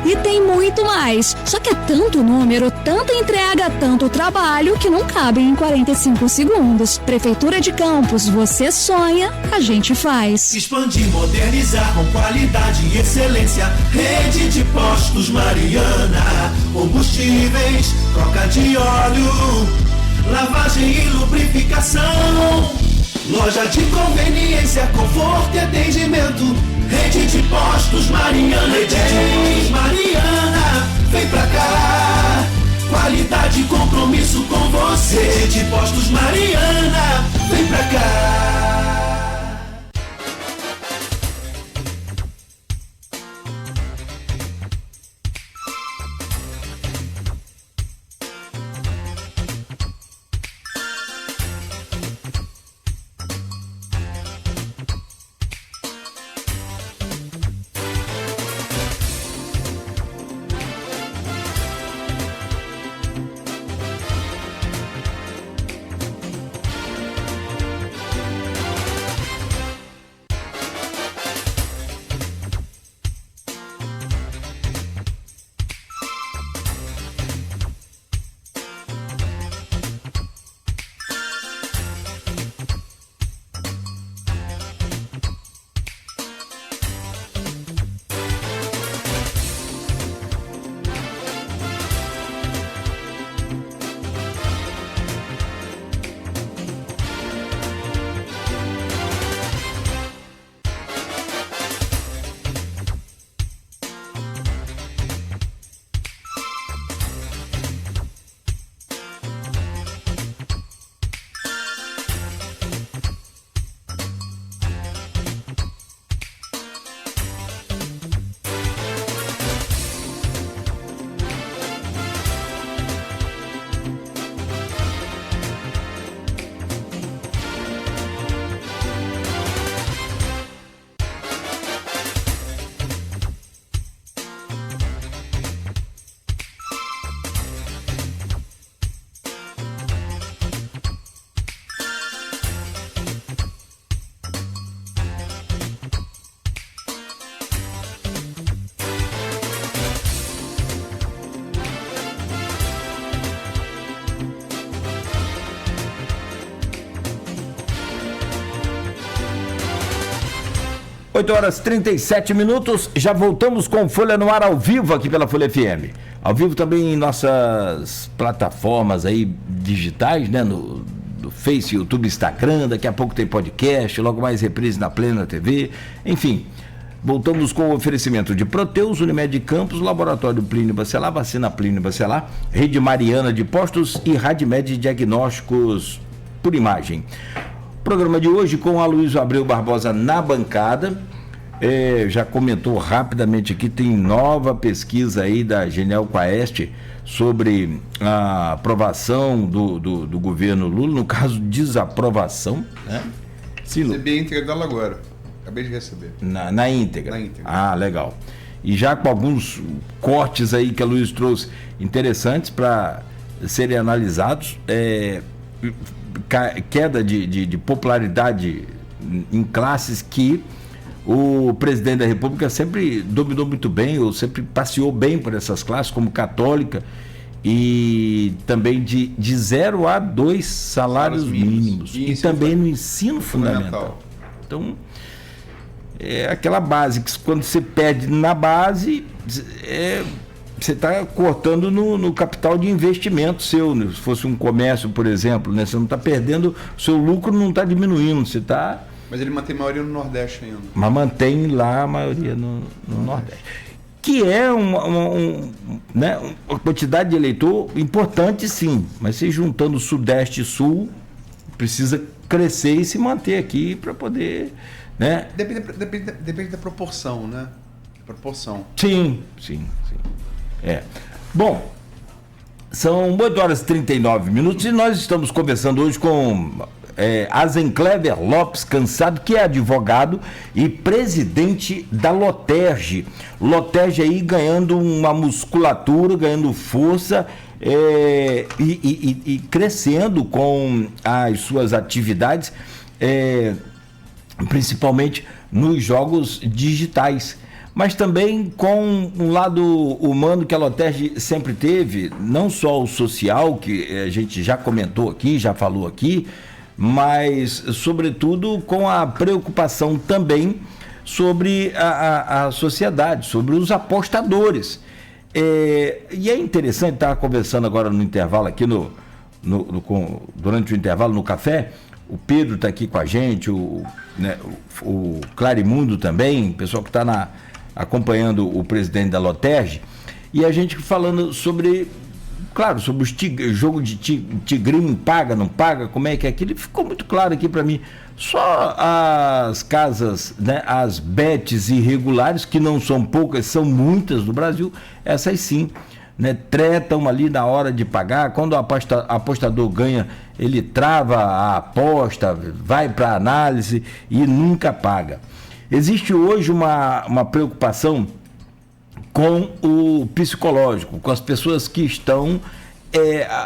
E tem muito mais. Só que é tanto número, tanta entrega, tanto trabalho que não cabe em 45 segundos. Prefeitura de Campos, você sonha, a gente faz. Expandir, modernizar com qualidade e excelência. Rede de postos Mariana. Combustíveis, troca de óleo, lavagem e lubrificação. Loja de conveniência, conforto e atendimento. Rede de postos Mariana. Rede de postos Mariana. Vem pra cá. Qualidade e compromisso com você. Rede de postos Mariana. Vem pra cá. Oito horas 37 minutos, já voltamos com Folha no Ar ao vivo aqui pela Folha FM. Ao vivo também em nossas plataformas aí digitais, né? No Face, YouTube, Instagram, daqui a pouco tem podcast, logo mais reprise na Plena TV, enfim. Voltamos com o oferecimento de Proteus, Unimed Campos, Laboratório Plínio Bacelar, Vacina Plínio Bacelar, Rede Mariana de Postos e Radmed Diagnósticos por Imagem. Programa de hoje com Aloysio Abreu Barbosa na bancada. Já comentou rapidamente aqui, tem nova pesquisa aí da Genial Quaest sobre a aprovação do governo Lula, no caso, desaprovação, né? Recebi a íntegra dela agora. Acabei de receber. Na íntegra? Na íntegra. Ah, legal. E já com alguns cortes aí que a Luiz trouxe interessantes para serem analisados, queda de popularidade em classes que o presidente da República sempre dominou muito bem, ou sempre passeou bem por essas classes, como católica, e também de 0 a 2 salários mínimos. E também no ensino fundamental. Então, é aquela base que quando você perde na base, você está cortando no capital de investimento seu, né? Se fosse um comércio, por exemplo, né? Você não está perdendo, o seu lucro não está diminuindo, você está... Mas ele mantém a maioria no Nordeste ainda. Mas mantém lá a maioria no Nordeste. Que é né, uma quantidade de eleitor importante, sim, mas se juntando Sudeste e Sul, precisa crescer e se manter aqui para poder... Né? Depende da proporção, né? Proporção. Sim. Bom, são 8 horas e 39 minutos e nós estamos conversando hoje com Azenclever Lopes Cansado, que é advogado e presidente da Loterge. Loterge aí ganhando uma musculatura, ganhando força e crescendo com as suas atividades, principalmente nos jogos digitais. mas também com um lado humano que a Lotterg sempre teve, não só o social, que a gente já comentou aqui, já falou aqui, mas, sobretudo, com a preocupação também sobre a sociedade, sobre os apostadores. E é interessante, estava conversando agora no intervalo aqui, durante o intervalo no café, o Pedro está aqui com a gente, o Clarimundo também, o pessoal que está acompanhando o presidente da Lotterg, e a gente falando sobre, claro, sobre o jogo de tigrinho, paga, não paga, como é que é aquilo, e ficou muito claro aqui para mim. Só as casas, né, as bets irregulares, que não são poucas, são muitas no Brasil, essas sim, né, tretam ali na hora de pagar. Quando o apostador ganha, ele trava a aposta, vai para análise e nunca paga. Existe hoje uma preocupação com o psicológico, com as pessoas que estão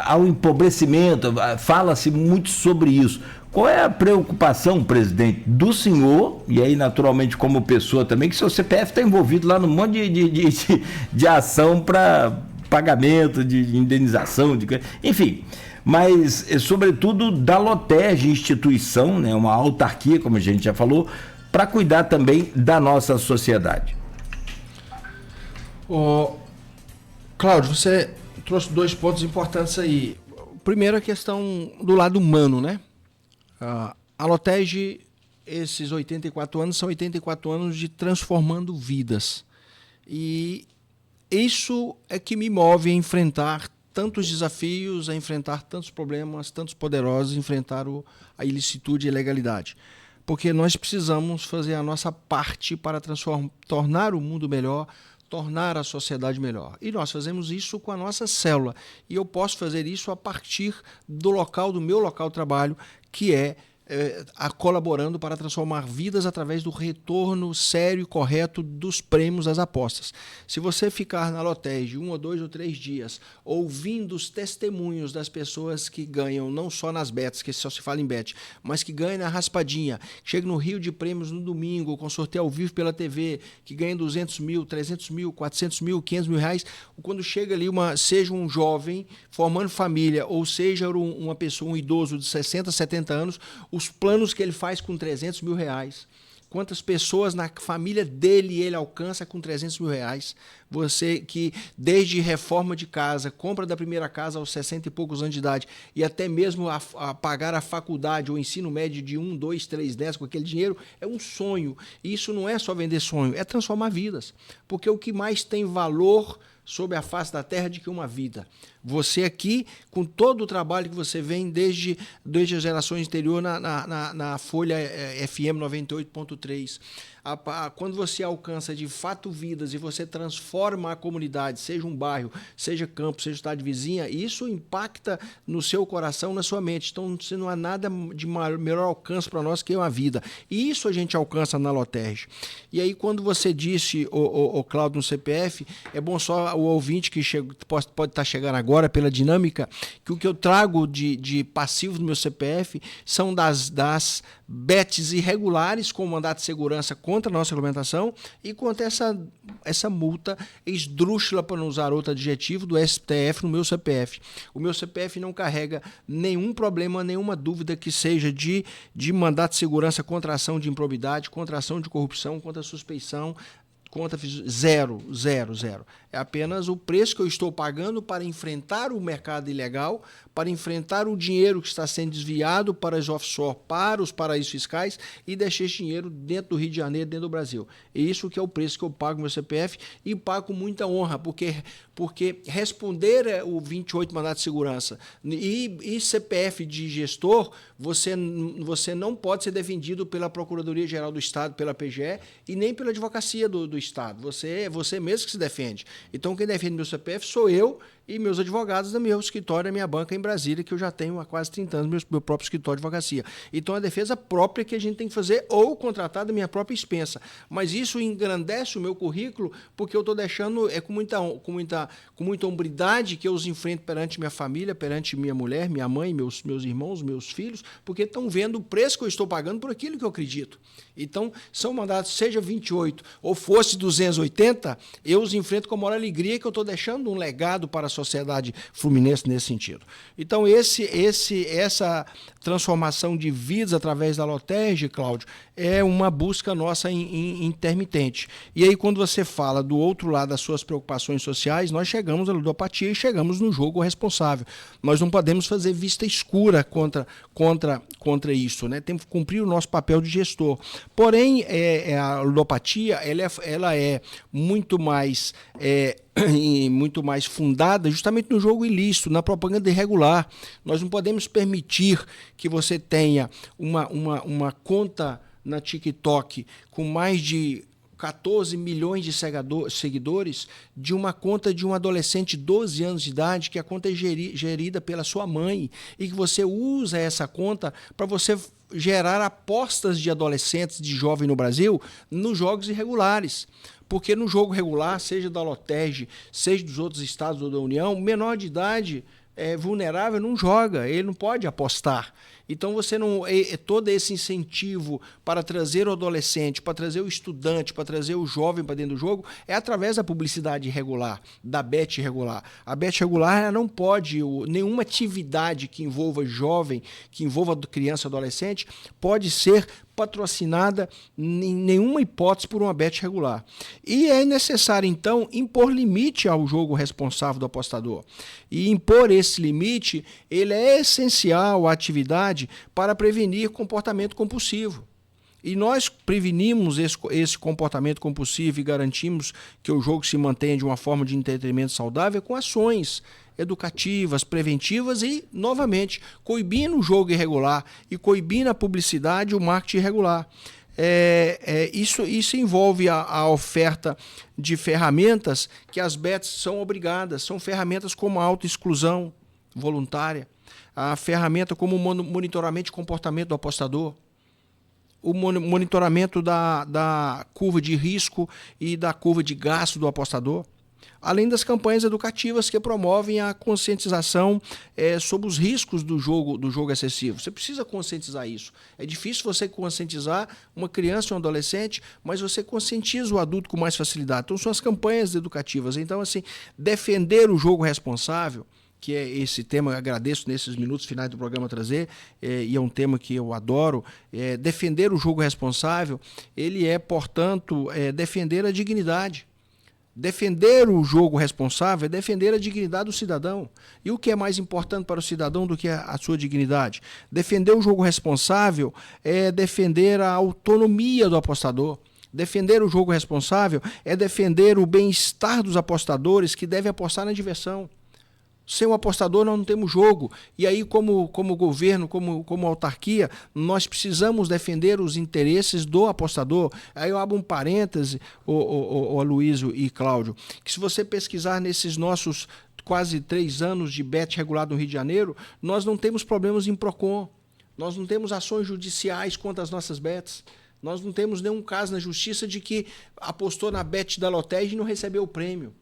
ao empobrecimento, fala-se muito sobre isso. Qual é a preocupação, presidente, do senhor, e aí naturalmente como pessoa também, que seu CPF está envolvido lá num monte de ação para pagamento, de indenização, enfim, mas sobretudo da Lotterg, instituição, né, uma autarquia, como a gente já falou, para cuidar também da nossa sociedade. Cláudio, você trouxe 2 pontos importantes aí. Primeiro, a questão do lado humano, né? A Lotterg, esses 84 anos, são 84 anos de transformando vidas. E isso é que me move a enfrentar tantos desafios, a enfrentar tantos problemas, tantos poderosos, enfrentar a ilicitude e a ilegalidade. Porque nós precisamos fazer a nossa parte para tornar o mundo melhor, tornar a sociedade melhor. E nós fazemos isso com a nossa célula. E eu posso fazer isso a partir do meu local de trabalho, que é colaborando para transformar vidas através do retorno sério e correto dos prêmios das apostas. Se você ficar na Lotterg 1 ou 2 ou 3 dias ouvindo os testemunhos das pessoas que ganham, não só nas bets, que só se fala em bet, mas que ganham na raspadinha, chega no Rio de Prêmios no domingo, com sorteio ao vivo pela TV, que ganha 200 mil, 300 mil, 400 mil, 500 mil reais, quando chega ali, seja um jovem formando família, ou seja uma pessoa, um idoso de 60, 70 anos, os planos que ele faz com 300 mil reais, quantas pessoas na família dele ele alcança com 300 mil reais, você que desde reforma de casa, compra da primeira casa aos 60 e poucos anos de idade, e até mesmo a pagar a faculdade ou ensino médio de 1, 2, 3, 10 com aquele dinheiro, é um sonho. E isso não é só vender sonho, é transformar vidas, porque o que mais tem valor sobre a face da terra de que uma vida. Você aqui, com todo o trabalho que você vem desde as gerações anteriores na Folha FM 98.3, quando você alcança de fato vidas e você transforma a comunidade, seja um bairro, seja campo, seja cidade vizinha, isso impacta no seu coração, na sua mente. Então, não há nada de melhor alcance para nós que uma vida. E isso a gente alcança na Lotterg. E aí, quando você disse, o Cláudio, no CPF, é bom só o ouvinte que pode estar chegando agora pela dinâmica, que o que eu trago de passivo no meu CPF são das bets irregulares com mandato de segurança contra a nossa regulamentação e contra essa multa esdrúxula, para não usar outro adjetivo, do STF no meu CPF. O meu CPF não carrega nenhum problema, nenhuma dúvida que seja de mandato de segurança contra a ação de improbidade, contra a ação de corrupção, contra a suspeição, conta zero. É apenas o preço que eu estou pagando para enfrentar o mercado ilegal, para enfrentar o dinheiro que está sendo desviado para as offshore, para os paraísos fiscais, e deixar esse dinheiro dentro do Rio de Janeiro, dentro do Brasil. E isso que é o preço que eu pago no meu CPF, e pago com muita honra, porque responder o 28 mandato de segurança e CPF de gestor, você não pode ser defendido pela Procuradoria-Geral do Estado, pela PGE, e nem pela Advocacia do Estado. Você mesmo que se defende. Então, quem defende meu CPF sou eu e meus advogados do meu escritório, da minha banca em Brasília, que eu já tenho há quase 30 anos, meu próprio escritório de advocacia. Então, a defesa própria que a gente tem que fazer, ou contratar da minha própria expensa. Mas isso engrandece o meu currículo, porque eu estou deixando com muita hombridade que eu os enfrento perante minha família, perante minha mulher, minha mãe, meus irmãos, meus filhos, porque estão vendo o preço que eu estou pagando por aquilo que eu acredito. Então, são mandatos, seja 28, ou fosse fosse 280, eu os enfrento com a maior alegria, que eu estou deixando um legado para a sociedade fluminense nesse sentido. Então, essa transformação de vidas através da Lotege, Cláudio, é uma busca nossa intermitente. E aí, quando você fala do outro lado das suas preocupações sociais, nós chegamos à ludopatia e chegamos no jogo responsável. Nós não podemos fazer vista escura contra isso, né? Temos que cumprir o nosso papel de gestor. Porém, a ludopatia ela é muito mais fundada justamente no jogo ilícito, na propaganda irregular. Nós não podemos permitir que você tenha uma conta na TikTok com mais de 14 milhões de seguidores de uma conta de um adolescente de 12 anos de idade, que a conta é gerida pela sua mãe, e que você usa essa conta para você gerar apostas de adolescentes, de jovem no Brasil, nos jogos irregulares. Porque no jogo regular, seja da Lotege, seja dos outros estados ou da União, menor de idade vulnerável não joga, ele não pode apostar. Então você não todo esse incentivo para trazer o adolescente, para trazer o estudante, para trazer o jovem para dentro do jogo, é através da publicidade regular, da bet regular. A bet regular ela não pode, nenhuma atividade que envolva jovem, que envolva criança ou adolescente, pode ser patrocinada em nenhuma hipótese por uma bet regular. E é necessário, então, impor limite ao jogo responsável do apostador. E impor esse limite, ele é essencial à atividade para prevenir comportamento compulsivo. E nós prevenimos esse comportamento compulsivo e garantimos que o jogo se mantenha de uma forma de entretenimento saudável com ações educativas, preventivas e, novamente, coibindo o jogo irregular e coibindo a publicidade e o marketing irregular. Isso envolve a oferta de ferramentas que as bets são obrigadas, são ferramentas como a autoexclusão voluntária, a ferramenta como o monitoramento de comportamento do apostador, o monitoramento da curva de risco e da curva de gasto do apostador, além das campanhas educativas que promovem a conscientização sobre os riscos do jogo excessivo. Você precisa conscientizar isso. É difícil você conscientizar uma criança ou um adolescente, mas você conscientiza o adulto com mais facilidade. Então, são as campanhas educativas. Então, assim, defender o jogo responsável, que é esse tema, eu agradeço nesses minutos finais do programa trazer, e é um tema que eu adoro, defender o jogo responsável, ele portanto, defender a dignidade. Defender o jogo responsável é defender a dignidade do cidadão. E o que é mais importante para o cidadão do que a sua dignidade? Defender o jogo responsável é defender a autonomia do apostador. Defender o jogo responsável é defender o bem-estar dos apostadores que devem apostar na diversão. Sem o apostador nós não temos jogo. E aí, como governo, como autarquia, nós precisamos defender os interesses do apostador. Aí eu abro um parêntese, o Aloysio e Cláudio, que se você pesquisar nesses nossos quase 3 anos de bet regulado no Rio de Janeiro, nós não temos problemas em PROCON, nós não temos ações judiciais contra as nossas bets. Nós não temos nenhum caso na justiça de que apostou na bet da Lotege e não recebeu o prêmio.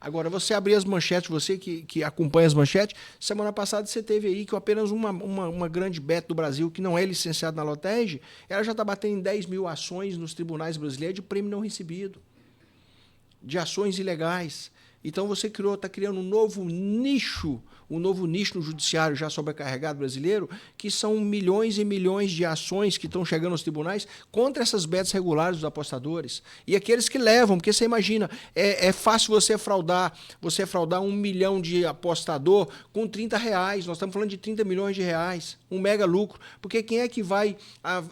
Agora, você abrir as manchetes, você que acompanha as manchetes, semana passada você teve aí que apenas uma grande bet do Brasil, que não é licenciada na Lotege, ela já está batendo em 10 mil ações nos tribunais brasileiros de prêmio não recebido, de ações ilegais. Então você está criando um novo nicho no judiciário já sobrecarregado brasileiro, que são milhões e milhões de ações que estão chegando aos tribunais contra essas bets regulares dos apostadores. E aqueles que levam, porque você imagina, é fácil você fraudar 1 milhão de apostador com R$30. Nós estamos falando de 30 milhões de reais, um mega lucro. Porque quem é que vai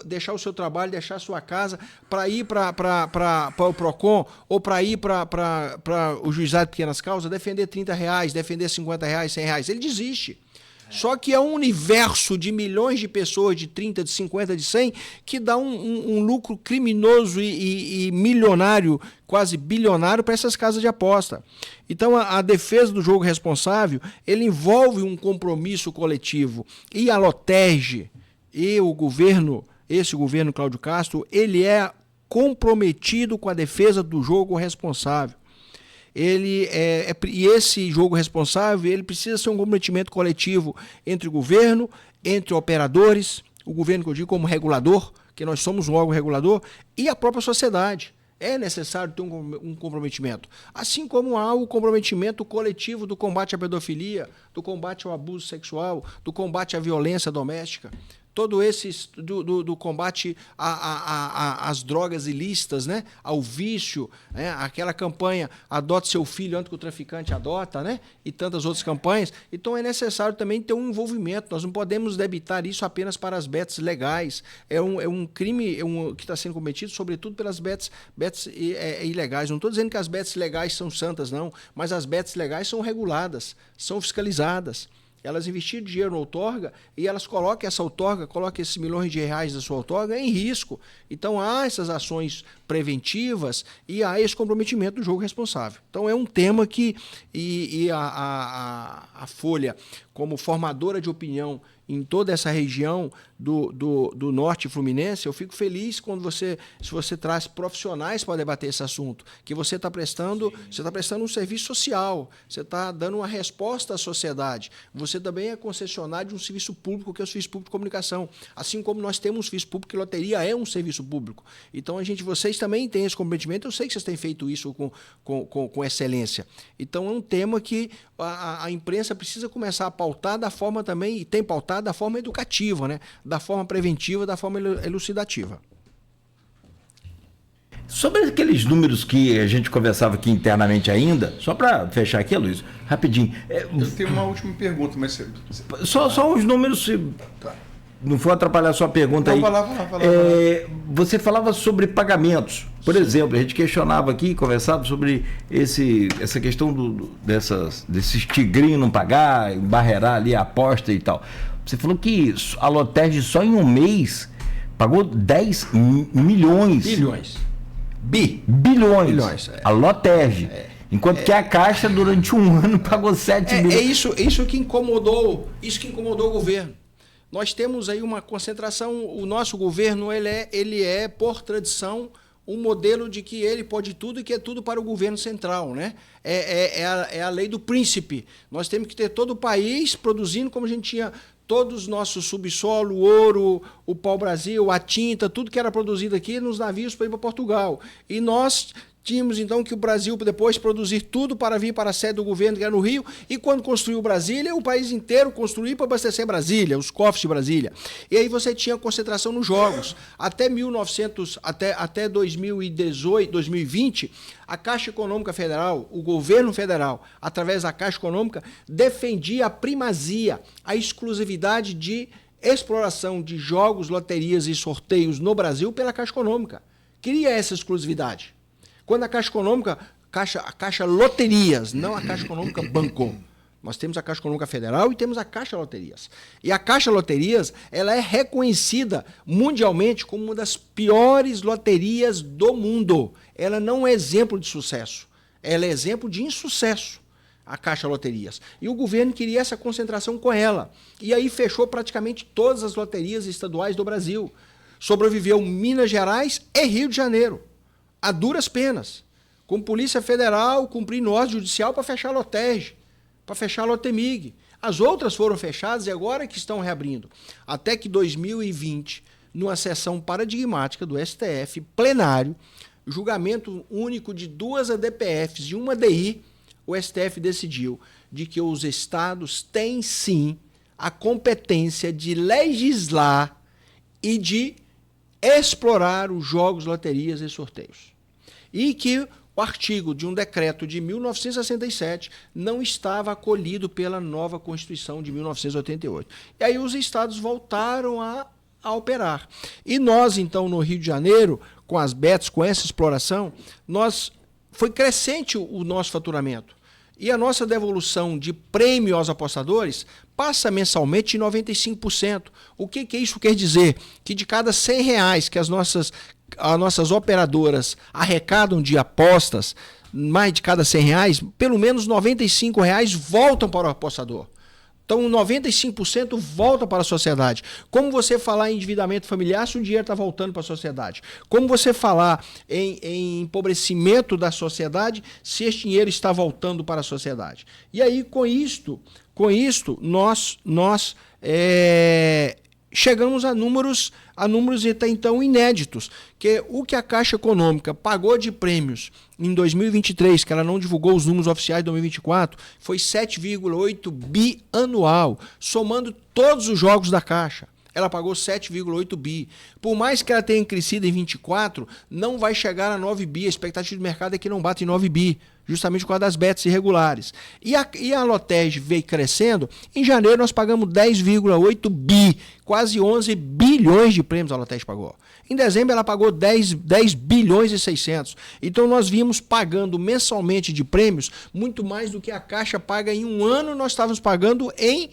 deixar o seu trabalho, deixar a sua casa para ir para o PROCON ou para ir para o juizado de pequenas causas, defender R$30, defender R$50, R$100? Ele desiste. Só que é um universo de milhões de pessoas, de 30, de 50, de 100, que dá um lucro criminoso e milionário, quase bilionário, para essas casas de aposta. Então, a defesa do jogo responsável, ele envolve um compromisso coletivo. E a Lotege e o governo, esse governo Cláudio Castro, ele é comprometido com a defesa do jogo responsável. E esse jogo responsável, ele precisa ser um comprometimento coletivo entre o governo, entre operadores, o governo que eu digo como regulador, que nós somos um órgão regulador, e a própria sociedade. É necessário ter um comprometimento. Assim como há o comprometimento coletivo do combate à pedofilia, do combate ao abuso sexual, do combate à violência doméstica. Todo esses do combate às drogas ilícitas, né? Ao vício, né? Aquela campanha Adote Seu Filho Antes que o Traficante Adota, né? E tantas outras campanhas. Então é necessário também ter um envolvimento. Nós não podemos debitar isso apenas para as bets legais. É um crime que está sendo cometido, sobretudo pelas bets ilegais. Não estou dizendo que as bets legais são santas, não, mas as bets legais são reguladas, são fiscalizadas. Elas investiram dinheiro na outorga e elas colocam esses milhões de reais da sua outorga em risco. Então há essas ações preventivas e há esse comprometimento do jogo responsável. Então é um tema que a Folha, como formadora de opinião em toda essa região do norte fluminense, eu fico feliz quando se você traz profissionais para debater esse assunto, que você está prestando um serviço social, você está dando uma resposta à sociedade. Você também é concessionário de um serviço público, que é o serviço público de comunicação. Assim como nós temos um serviço público, que loteria é um serviço público. Então, vocês também têm esse comprometimento, eu sei que vocês têm feito isso com excelência. Então, é um tema que a imprensa precisa começar a pautar da forma também, e tem pautado da forma educativa, né? Da forma preventiva, da forma elucidativa. Sobre aqueles números que a gente conversava aqui internamente ainda, só para fechar aqui, Luiz, rapidinho. Eu tenho uma última pergunta, mas... Só os números, se não for atrapalhar a sua pergunta aí. Vai lá. Você falava sobre pagamentos. Por exemplo, a gente questionava aqui, conversava sobre essa questão desses tigrinhos não pagar, barrerar ali a aposta e tal. Você falou que a Lotege só em um mês pagou 10 milhões. Bilhões. A Lotege. Enquanto que a Caixa, durante um ano, pagou 7 milhões. Isso que incomodou o governo. Nós temos aí uma concentração, o nosso governo, ele é por tradição, um modelo de que ele pode tudo e que é tudo para o governo central, né? É a lei do príncipe. Nós temos que ter todo o país produzindo como a gente tinha todos os nossos subsolo, o ouro, o pau-brasil, a tinta, tudo que era produzido aqui nos navios para ir para Portugal. E nós tínhamos, então, que o Brasil depois produzir tudo para vir para a sede do governo, que era no Rio, e quando construiu Brasília, o país inteiro construiu para abastecer Brasília, os cofres de Brasília. E aí você tinha concentração nos jogos. Até 2018, 2020, a Caixa Econômica Federal, o governo federal, através da Caixa Econômica, defendia a primazia, a exclusividade de exploração de jogos, loterias e sorteios no Brasil pela Caixa Econômica. Queria essa exclusividade. Quando a Caixa Econômica, a Caixa Loterias, não a Caixa Econômica bancou. Nós temos a Caixa Econômica Federal e temos a Caixa Loterias. E a Caixa Loterias, ela é reconhecida mundialmente como uma das piores loterias do mundo. Ela não é exemplo de sucesso, ela é exemplo de insucesso, a Caixa Loterias. E o governo queria essa concentração com ela. E aí fechou praticamente todas as loterias estaduais do Brasil. Sobreviveu Minas Gerais e Rio de Janeiro, a duras penas, com Polícia Federal cumprindo ordem judicial para fechar a Lotege, para fechar a Lotemig. As outras foram fechadas e agora que estão reabrindo. Até que 2020, numa sessão paradigmática do STF, plenário, julgamento único de 2 ADPFs e uma DI, o STF decidiu de que os estados têm sim a competência de legislar e de explorar os jogos, loterias e sorteios. E que o artigo de um decreto de 1967 não estava acolhido pela nova Constituição de 1988. E aí os estados voltaram a operar. E nós, então, no Rio de Janeiro, com as bets, com essa exploração, foi crescente o nosso faturamento. E a nossa devolução de prêmio aos apostadores passa mensalmente de 95%. O que isso quer dizer? Que de cada R$100 que as nossas operadoras arrecadam de apostas, mais de cada R$100, pelo menos R$95 voltam para o apostador. Então, 95% volta para a sociedade. Como você falar em endividamento familiar se o dinheiro está voltando para a sociedade? Como você falar em empobrecimento da sociedade se esse dinheiro está voltando para a sociedade? E aí, com isto, nós chegamos a números até então inéditos, que o que a Caixa Econômica pagou de prêmios em 2023, que ela não divulgou os números oficiais de 2024, foi 7,8 bi anual, somando todos os jogos da Caixa. Ela pagou 7,8 bi. Por mais que ela tenha crescido em 24, não vai chegar a 9 bi. A expectativa do mercado é que não bata em 9 bi, justamente por causa das bets irregulares. E a Lotege veio crescendo. Em janeiro nós pagamos 10,8 bi, quase 11 bilhões de prêmios a Lotege pagou. Em dezembro ela pagou 10 bilhões e 600. Então nós vimos pagando mensalmente de prêmios muito mais do que a Caixa paga em um ano, nós estávamos pagando em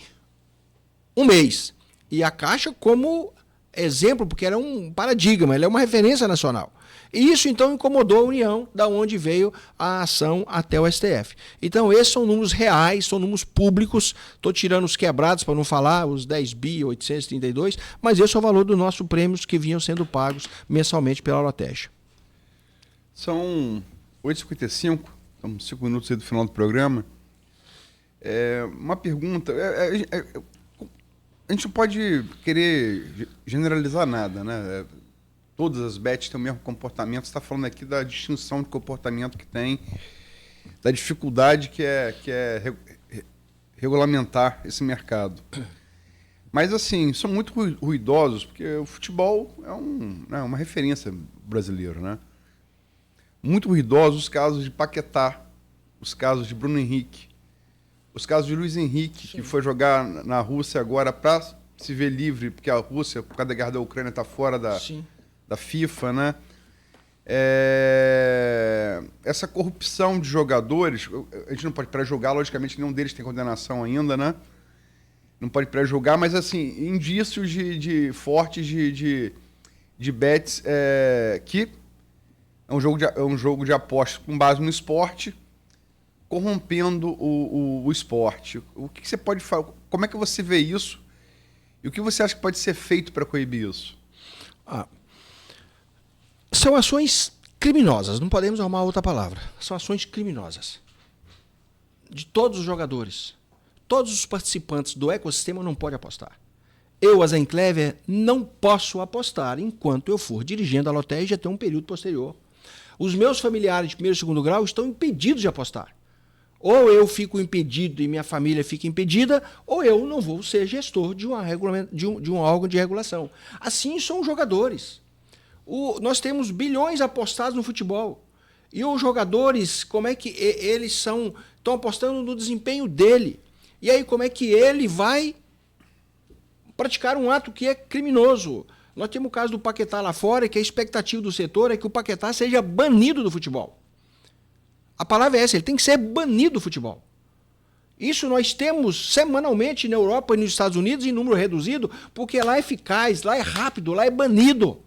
um mês. E a Caixa como exemplo, porque ela é um paradigma, ela é uma referência nacional. E isso então incomodou a União, da onde veio a ação até o STF. Então esses são números reais, são números públicos, estou tirando os quebrados para não falar, os 10 bi 832, mas esse é o valor dos nossos prêmios que vinham sendo pagos mensalmente pela Lotege. São 8h55, estamos 5 minutos aí do final do programa. Uma pergunta, a gente não pode querer generalizar nada, né? Todas as bets têm o mesmo comportamento. Você está falando aqui da distinção de comportamento que tem, da dificuldade que é regulamentar esse mercado. Mas, assim, são muito ruidosos, porque o futebol é uma referência brasileira, né? Muito ruidosos os casos de Paquetá, os casos de Bruno Henrique, os casos de Luiz Henrique, que foi jogar na Rússia agora para se ver livre, porque a Rússia, por causa da guerra da Ucrânia, está fora da FIFA, né? Essa corrupção de jogadores, a gente não pode pré-julgar, logicamente nenhum deles tem condenação ainda, né? Não pode pré-julgar, mas assim, indícios fortes de bets que é um jogo de apostas com base no esporte, corrompendo o esporte. O que você pode falar? Como é que você vê isso? E o que você acha que pode ser feito para coibir isso? São ações criminosas, não podemos arrumar outra palavra. São ações criminosas. De todos os jogadores, todos os participantes do ecossistema não podem apostar. Eu, a Zenclever, não posso apostar enquanto eu for dirigindo a Lotege até um período posterior. Os meus familiares de primeiro e segundo grau estão impedidos de apostar. Ou eu fico impedido e minha família fica impedida, ou eu não vou ser gestor de um órgão de regulação. Assim são os jogadores. Nós temos bilhões apostados no futebol. E os jogadores, como é que eles estão apostando no desempenho dele? E aí como é que ele vai praticar um ato que é criminoso? Nós temos o caso do Paquetá lá fora, que a expectativa do setor é que o Paquetá seja banido do futebol. A palavra é essa, ele tem que ser banido do futebol. Isso nós temos semanalmente na Europa e nos Estados Unidos em número reduzido, porque lá é eficaz, lá é rápido, lá é banido.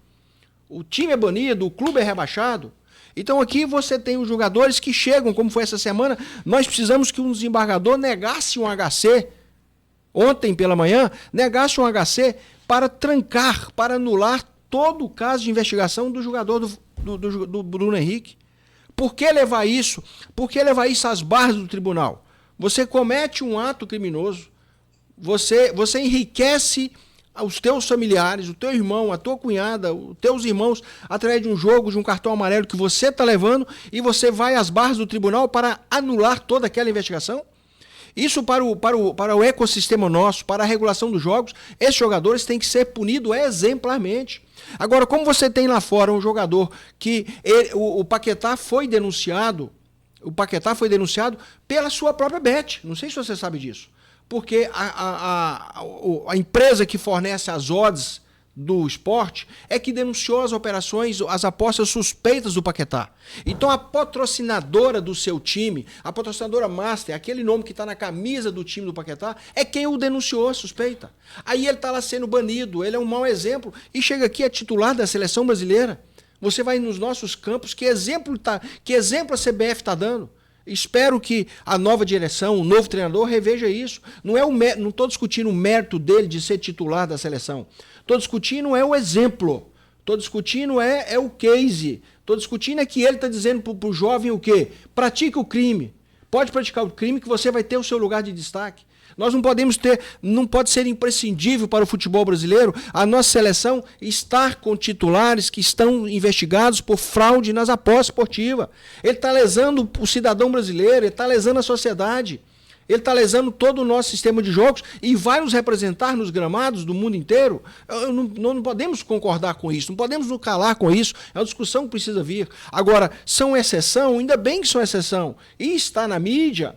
O time é banido, o clube é rebaixado. Então aqui você tem os jogadores que chegam, como foi essa semana, nós precisamos que um desembargador negasse um HC, ontem pela manhã, negasse um HC para trancar, para anular todo o caso de investigação do jogador do Bruno Henrique. Por que levar isso? Por que levar isso às barras do tribunal? Você comete um ato criminoso, você enriquece os teus familiares, o teu irmão, a tua cunhada, os teus irmãos, através de um jogo, de um cartão amarelo que você está levando, e você vai às barras do tribunal para anular toda aquela investigação? Isso para o ecossistema nosso, para a regulação dos jogos, esses jogadores têm que ser punidos exemplarmente. Agora, como você tem lá fora um jogador que o Paquetá foi denunciado pela sua própria bet, não sei se você sabe disso, porque a empresa que fornece as odds do esporte é que denunciou as operações, as apostas suspeitas do Paquetá. Então a patrocinadora do seu time, a patrocinadora master, aquele nome que está na camisa do time do Paquetá, é quem o denunciou a suspeita. Aí ele está lá sendo banido, ele é um mau exemplo, e chega aqui, é titular da seleção brasileira. Você vai nos nossos campos, que exemplo a CBF está dando? Espero que a nova direção, o novo treinador, reveja isso. Não estou discutindo o mérito dele de ser titular da seleção. Estou discutindo o exemplo. Estou discutindo o case. Estou discutindo que ele está dizendo para o jovem o quê? Pratique o crime. Pode praticar o crime que você vai ter o seu lugar de destaque. Nós não pode ser imprescindível para o futebol brasileiro a nossa seleção estar com titulares que estão investigados por fraude nas apostas esportivas. Ele está lesando o cidadão brasileiro, ele está lesando a sociedade, ele está lesando todo o nosso sistema de jogos e vai nos representar nos gramados do mundo inteiro. Não podemos concordar com isso, não podemos nos calar com isso, é uma discussão que precisa vir. Agora, são exceção, ainda bem que são exceção, e está na mídia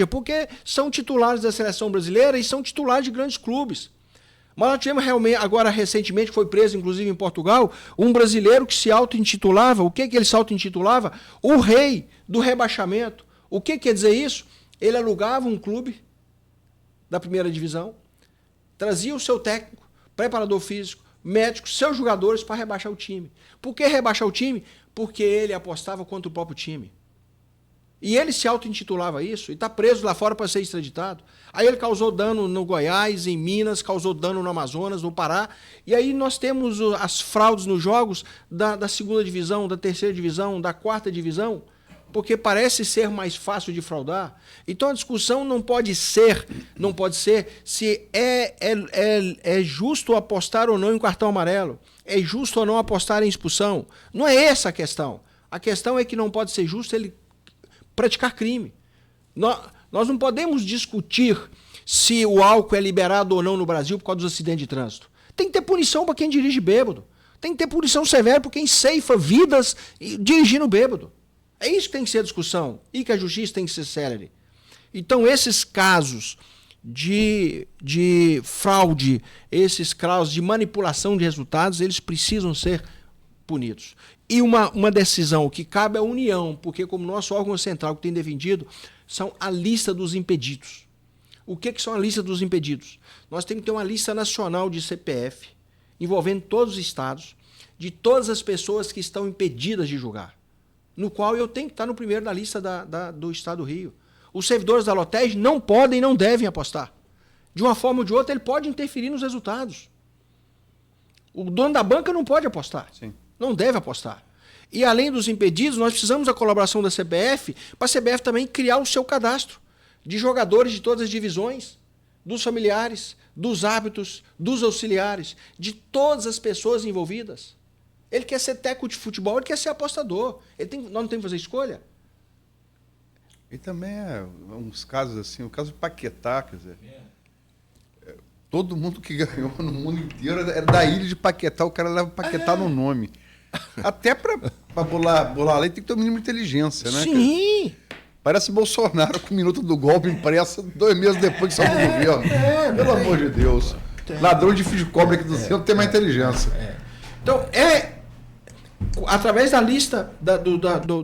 porque são titulares da seleção brasileira e são titulares de grandes clubes. Mas nós tivemos realmente, agora recentemente, foi preso inclusive em Portugal, um brasileiro que se auto-intitulava, o que ele se auto-intitulava? O rei do rebaixamento. O que quer dizer isso? Ele alugava um clube da primeira divisão, trazia o seu técnico, preparador físico, médico, seus jogadores para rebaixar o time. Por que rebaixar o time? Porque ele apostava contra o próprio time. E ele se auto-intitulava isso e está preso lá fora para ser extraditado. Aí ele causou dano no Goiás, em Minas, causou dano no Amazonas, no Pará. E aí nós temos as fraudes nos jogos da segunda divisão, da terceira divisão, da quarta divisão, porque parece ser mais fácil de fraudar. Então a discussão não pode ser se é justo apostar ou não em cartão amarelo, é justo ou não apostar em expulsão. Não é essa a questão. A questão é que não pode ser justo ele praticar crime. Nós não podemos discutir se o álcool é liberado ou não no Brasil por causa dos acidentes de trânsito. Tem que ter punição para quem dirige bêbado. Tem que ter punição severa para quem ceifa vidas dirigindo bêbado. É isso que tem que ser a discussão e que a justiça tem que ser célere. Então, esses casos de fraude, esses casos de manipulação de resultados, eles precisam ser punidos. E uma decisão que cabe à União, porque como nosso órgão central que tem defendido, são a lista dos impedidos. O que são a lista dos impedidos? Nós temos que ter uma lista nacional de CPF, envolvendo todos os estados, de todas as pessoas que estão impedidas de jogar, no qual eu tenho que estar no primeiro da lista do Estado do Rio. Os servidores da Loteg não podem e não devem apostar. De uma forma ou de outra, ele pode interferir nos resultados. O dono da banca não pode apostar. Sim. Não deve apostar. E além dos impedidos, nós precisamos da colaboração da CBF para a CBF também criar o seu cadastro de jogadores de todas as divisões, dos familiares, dos árbitros, dos auxiliares, de todas as pessoas envolvidas. Ele quer ser técnico de futebol, ele quer ser apostador. Nós não temos que fazer escolha. E também uns casos assim, o caso de Paquetá, quer dizer, todo mundo que ganhou no mundo inteiro era da ilha de Paquetá, o cara leva Paquetá no nome. Até para bolar a lei tem que ter um mínimo de inteligência, né? Sim! Parece Bolsonaro com o minuto do golpe impresso 2 meses depois que saiu do governo. Pelo amor de Deus. Ladrão de fio de cobre aqui do centro tem mais inteligência. Então, através da lista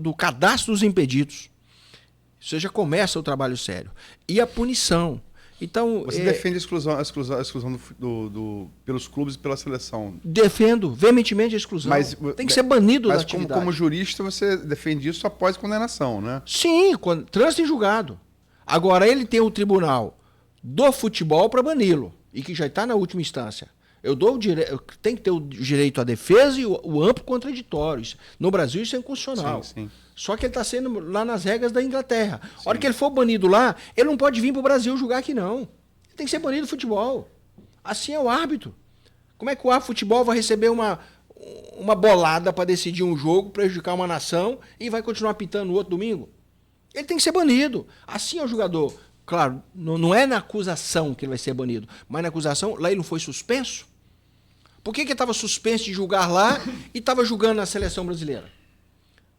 do cadastro dos impedidos, você já começa o trabalho sério. E a punição. Então, você defende a exclusão pelos clubes e pela seleção? Defendo veementemente a exclusão. Mas tem que ser banido da atividade. Mas como jurista, você defende isso após condenação, né? Sim, trânsito em julgado. Agora, ele tem o tribunal do futebol para bani-lo, e que já está na última instância. Eu tenho que ter o direito à defesa e o amplo contraditório. No Brasil, isso é inconstitucional. Sim. Só que ele está sendo lá nas regras da Inglaterra. A hora que ele for banido lá, ele não pode vir para o Brasil julgar aqui, não. Ele tem que ser banido do futebol. Assim é o árbitro. Como é que o árbitro de futebol vai receber uma bolada para decidir um jogo, prejudicar uma nação e vai continuar pitando no outro domingo? Ele tem que ser banido. Assim é o jogador. Claro, não é na acusação que ele vai ser banido, mas na acusação, lá ele não foi suspenso? Por que ele estava suspenso de julgar lá e estava julgando na seleção brasileira?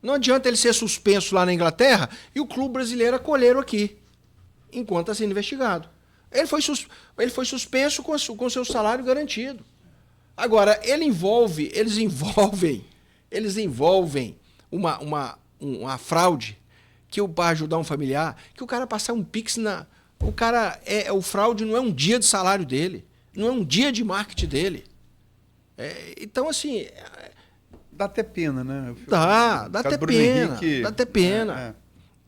Não adianta ele ser suspenso lá na Inglaterra e o clube brasileiro acolher aqui, enquanto está sendo investigado. Ele foi suspenso com seu salário garantido. Agora, eles envolvem uma fraude que para ajudar um familiar, que o cara passar um pix o fraude não é um dia de salário dele, não é um dia de marketing dele. Então, assim... Dá até pena, né? Dá até pena. Dá até pena.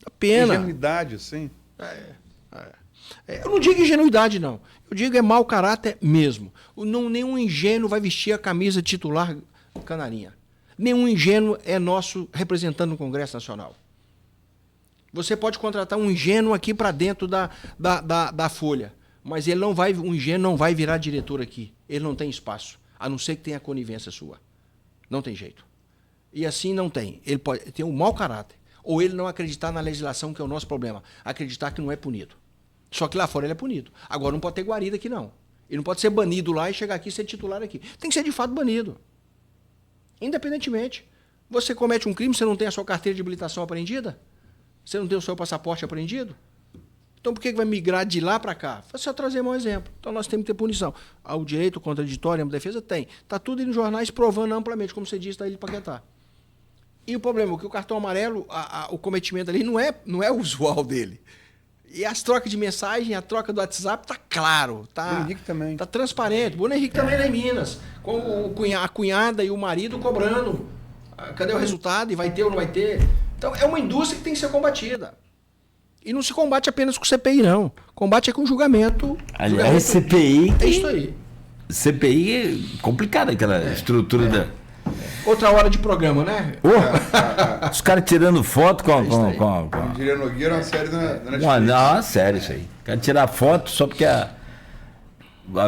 Dá pena. Ingenuidade, assim. Eu não digo ingenuidade, não. Eu digo mau caráter mesmo. Nenhum ingênuo vai vestir a camisa titular canarinha. Nenhum ingênuo é nosso representante no Congresso Nacional. Você pode contratar um ingênuo aqui para dentro da Folha, mas um ingênuo não vai virar diretor aqui. Ele não tem espaço, a não ser que tenha conivência sua. Não tem jeito. E assim não tem. Ele pode ter um mau caráter. Ou ele não acreditar na legislação, que é o nosso problema. Acreditar que não é punido. Só que lá fora ele é punido. Agora não pode ter guarida aqui, não. Ele não pode ser banido lá e chegar aqui e ser titular aqui. Tem que ser de fato banido. Independentemente. Você comete um crime, você não tem a sua carteira de habilitação apreendida? Você não tem o seu passaporte apreendido? Então por que vai migrar de lá para cá? Foi só trazer um exemplo. Então nós temos que ter punição. O direito contraditório, a defesa tem. Está tudo nos jornais provando amplamente, como você disse, da Ilha de Paquetá. E o problema é que o cartão amarelo, o cometimento ali não é o usual dele. E as trocas de mensagem, a troca do WhatsApp tá claro. Bruno Henrique também. Tá transparente. Bruno Henrique também lá em Minas. Com a cunhada e o marido cobrando. Cadê o resultado? E vai ter ou não vai ter? Então é uma indústria que tem que ser combatida. E não se combate apenas com CPI, não. Combate é com julgamento. Aliás, CPI... É isso aí. CPI é complicada, aquela estrutura da... Outra hora de programa, né? Os caras tirando foto com Diria Nogueira, uma série da Netflix. Uma série isso aí. O cara tirar foto só porque a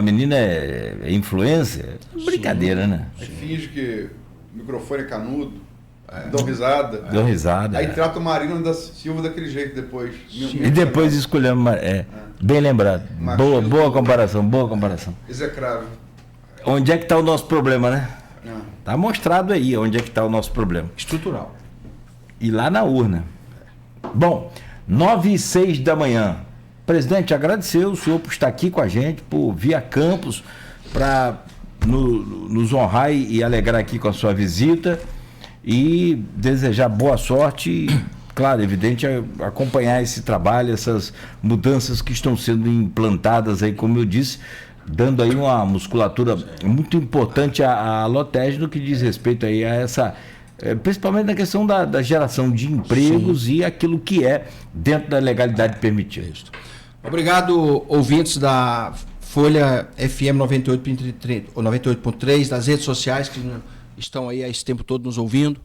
menina é influencer. Brincadeira, né? Aí finge que o microfone é canudo. Dão risada. Deu risada. Aí trata o Marina da Silva daquele jeito depois. E depois escolhemos. Bem lembrado. Boa comparação. Execrável. Onde é que está o nosso problema, né? Está mostrado aí onde é que está o nosso problema. Estrutural. E lá na urna. Bom, 9h06 da manhã. Presidente, agradecer o senhor por estar aqui com a gente, por vir a Campos, para nos honrar e alegrar aqui com a sua visita. E desejar boa sorte e, claro, evidente, acompanhar esse trabalho, essas mudanças que estão sendo implantadas aí, como eu disse, dando aí uma musculatura muito importante à Lotege no que diz respeito aí a essa, principalmente na questão da geração de empregos. Sim. E aquilo que é dentro da legalidade permitida. Obrigado, ouvintes da Folha FM 98.3, das redes sociais que estão aí há esse tempo todo nos ouvindo.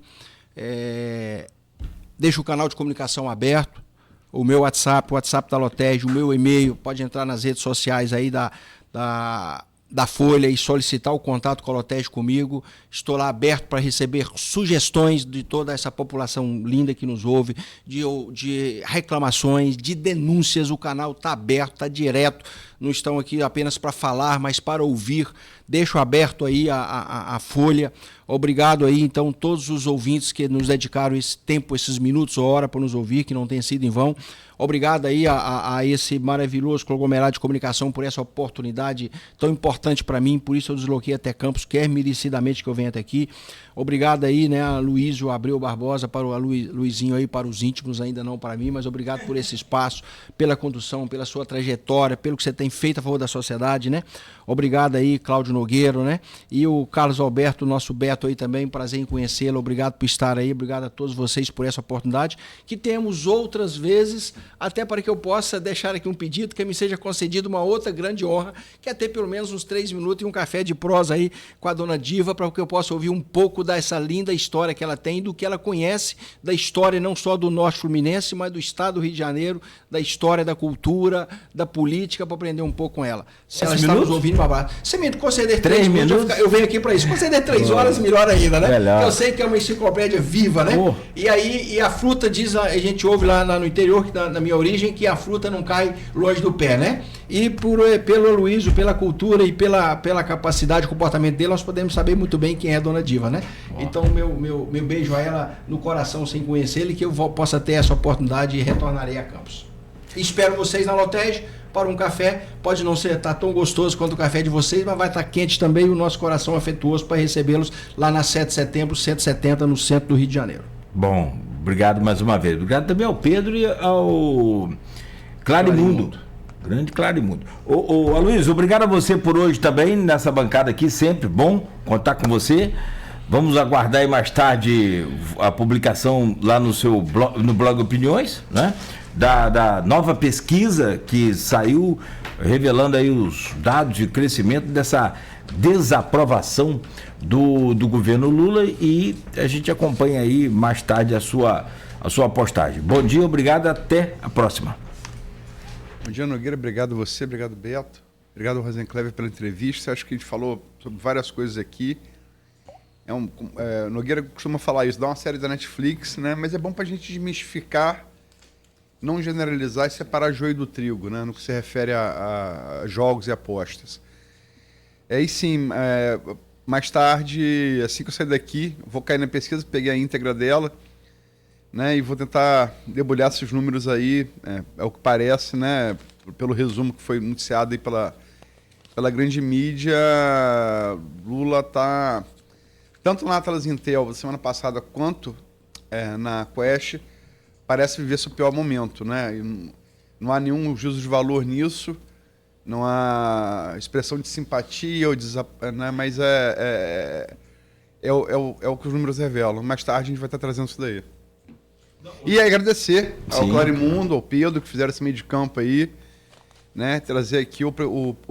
Deixa o canal de comunicação aberto, o meu WhatsApp, o WhatsApp da Lotege, o meu e-mail, pode entrar nas redes sociais aí da Folha e solicitar o contato com a Lotege comigo. Estou lá aberto para receber sugestões de toda essa população linda que nos ouve, de reclamações, de denúncias. O canal está aberto, está direto. Não estão aqui apenas para falar, mas para ouvir. Deixo aberto aí a Folha. Obrigado aí, então, todos os ouvintes que nos dedicaram esse tempo, esses minutos ou hora para nos ouvir, que não tenha sido em vão. Obrigado aí a esse maravilhoso conglomerado de comunicação por essa oportunidade tão importante para mim. Por isso eu desloquei até Campos, quer merecidamente que eu venha até aqui. Obrigado aí, né, a Luísio Abreu Barbosa, para o Luizinho aí, para os íntimos, ainda não para mim, mas obrigado por esse espaço, pela condução, pela sua trajetória, pelo que você tem feito a favor da sociedade, né? Obrigado aí, Cláudio Nogueiro, né? E o Carlos Alberto, nosso Beto aí também, prazer em conhecê-lo, obrigado por estar aí, obrigado a todos vocês por essa oportunidade, que temos outras vezes, até para que eu possa deixar aqui um pedido, que me seja concedido uma outra grande honra, que é ter pelo menos uns 3 minutos e um café de prosa aí com a dona Diva, para que eu possa ouvir um pouco dessa linda história que ela tem, do que ela conhece, da história não só do Norte Fluminense, mas do estado do Rio de Janeiro, da história, da cultura, da política, para aprender um pouco com ela. Se ela está nos ouvindo, um abraço. Se me conceder 3 minutos, eu venho aqui para isso. Conceder 3 horas, melhor ainda, né? Eu sei que é uma enciclopédia viva, né? E aí, a fruta diz, a gente ouve lá no interior, na minha origem, que a fruta não cai longe do pé, né? E pelo Aloysio, pela cultura e pela capacidade, comportamento dele, nós podemos saber muito bem quem é a dona Diva, né? Então, meu beijo a ela no coração, sem conhecer ele, que eu possa ter essa oportunidade e retornarei a Campos. Espero vocês na Lotege para um café. Pode não estar tão gostoso quanto o café de vocês, mas vai estar quente também, o nosso coração afetuoso para recebê-los lá na 7 de setembro, 170, no centro do Rio de Janeiro. Bom, obrigado mais uma vez. Obrigado também ao Pedro e ao Clarimundo. Grande Clarimundo. Ô Aloysio, obrigado a você por hoje também, nessa bancada aqui, sempre bom contar com você. Vamos aguardar aí mais tarde a publicação lá no seu blog, no blog Opiniões, né? Da nova pesquisa que saiu revelando aí os dados de crescimento dessa desaprovação do governo Lula, e a gente acompanha aí mais tarde a sua a sua postagem. Bom dia, obrigado, até a próxima. Bom dia, Nogueira. Obrigado a você, obrigado, Beto. Obrigado, Rosenclever, pela entrevista. Acho que a gente falou sobre várias coisas aqui. Nogueira costuma falar isso, dá uma série da Netflix, né? Mas é bom para a gente desmistificar, não generalizar e separar joio do trigo, né? No que se refere a jogos e apostas. E sim, mais tarde, assim que eu sair daqui, vou cair na pesquisa, peguei a íntegra dela, né? E vou tentar debulhar esses números aí, é o que parece, né? Pelo resumo que foi noticiado aí pela grande mídia, Lula está, tanto na Atlas Intel semana passada, quanto na Quest, parece viver seu pior momento, né? E não há nenhum juízo de valor nisso, não há expressão de simpatia, né? Mas é o que os números revelam. Mais tarde a gente vai estar trazendo isso daí. E agradecer ao Clarimundo, ao Pedro, que fizeram esse meio de campo aí, né? Trazer aqui o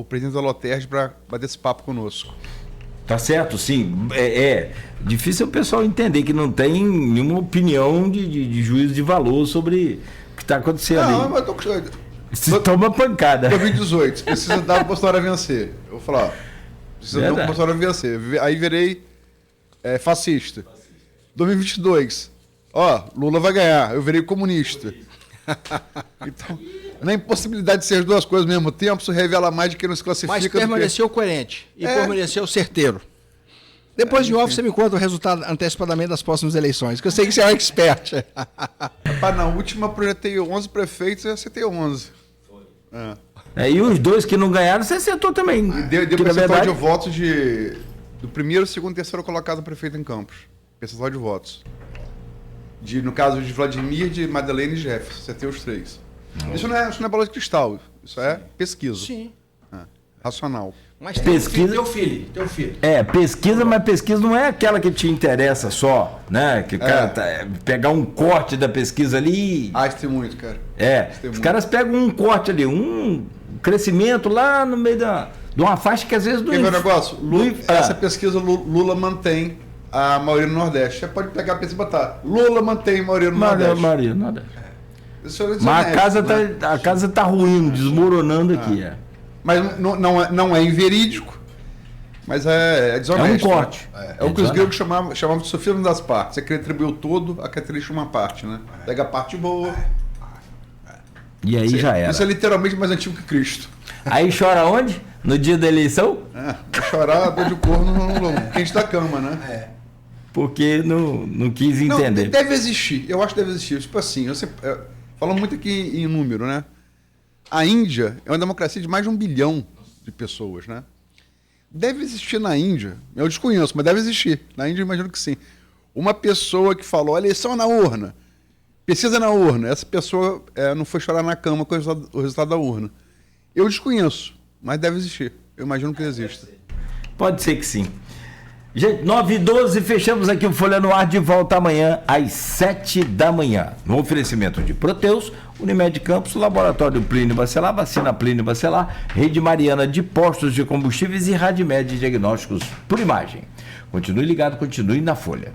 presidente da Aloterj para bater esse papo conosco. Tá certo, sim. É difícil o pessoal entender que não tem nenhuma opinião de juízo de valor sobre o que está acontecendo ali. Não, mas Se toma pancada. 2018, precisa dar o Bolsonaro a vencer. Eu vou falar, precisa dar o Bolsonaro a vencer. Aí virei fascista. 2022, Lula vai ganhar. Eu virei comunista. Então, na impossibilidade de ser as duas coisas ao mesmo tempo, isso revela mais de quem não se classifica. Mas permaneceu coerente e permaneceu certeiro. Depois de off, você me conta o resultado antecipadamente das próximas eleições, que eu sei que você é um expert. Na última, eu projetei 11 prefeitos e acertei 11. E os dois que não ganharam, você acertou também. Deu percentual de votos do primeiro, segundo e terceiro colocado prefeito em Campos. Percentual de votos. No caso de Vladimir, de Madeleine e Jefferson. Acertei os 3. Isso não é bola de cristal, isso é pesquisa. Sim. Racional. Mas pesquisa, teu filho. Pesquisa, mas pesquisa não é aquela que te interessa só, né? Que o cara pegar um corte da pesquisa ali. Isso tem muito, cara. Os caras pegam um corte ali, um crescimento lá no meio de uma faixa que às vezes... Quer ver o negócio? Essa pesquisa Lula mantém a maioria no Nordeste. Você pode pegar a pesquisa e botar. Lula mantém a maioria no Nordeste. Mas a casa tá ruindo, desmoronando aqui. Mas não é inverídico, mas é desonesto. É um corte. É o que os gregos chamavam de sofisma das partes. Você queria atribuir o todo a característica de uma parte, né? Pega a parte boa. E aí já era. Isso é literalmente mais antigo que Cristo. Aí chora onde? No dia da eleição? Chorar dor de corno no quente da cama, né? Porque não quis entender. Não, deve existir. Eu acho que deve existir. Tipo assim, falamos muito aqui em número, né? A Índia é uma democracia de mais de 1 bilhão de pessoas, né? Deve existir na Índia, eu desconheço, mas deve existir. Na Índia eu imagino que sim. Uma pessoa que falou, a eleição é na urna, pesquisa na urna. Essa pessoa não foi chorar na cama com o resultado da urna. Eu desconheço, mas deve existir. Eu imagino que exista. Pode ser que sim. Gente, 9h12, fechamos aqui o Folha no Ar, de volta amanhã às 7 da manhã. No oferecimento de Proteus, Unimed Campos, Laboratório Plínio Bacelar, Vacina Plínio Bacelar, Rede Mariana de Postos de Combustíveis e Radmed Diagnósticos por Imagem. Continue ligado, continue na Folha.